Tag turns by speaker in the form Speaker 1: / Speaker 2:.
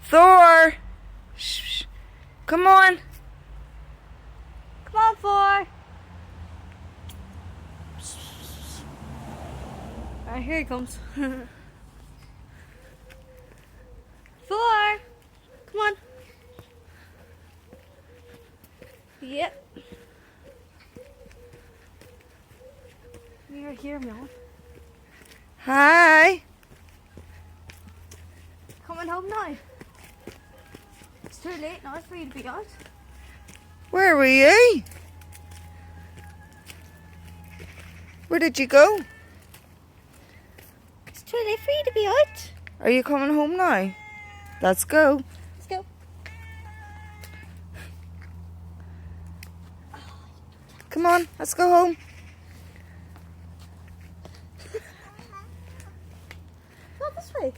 Speaker 1: Thor! Shh. Come on.
Speaker 2: Come on, Thor. Alright, here he comes. Thor! Come on. Yep. You're here, Mel.
Speaker 1: Hi.
Speaker 2: Coming home now. It's too late now for you to be out.
Speaker 1: Where were you? Where did you go?
Speaker 2: It's too late for you to be out.
Speaker 1: Are you coming home now? Let's go.
Speaker 2: Let's go.
Speaker 1: Come on, let's go home.
Speaker 2: Go this way.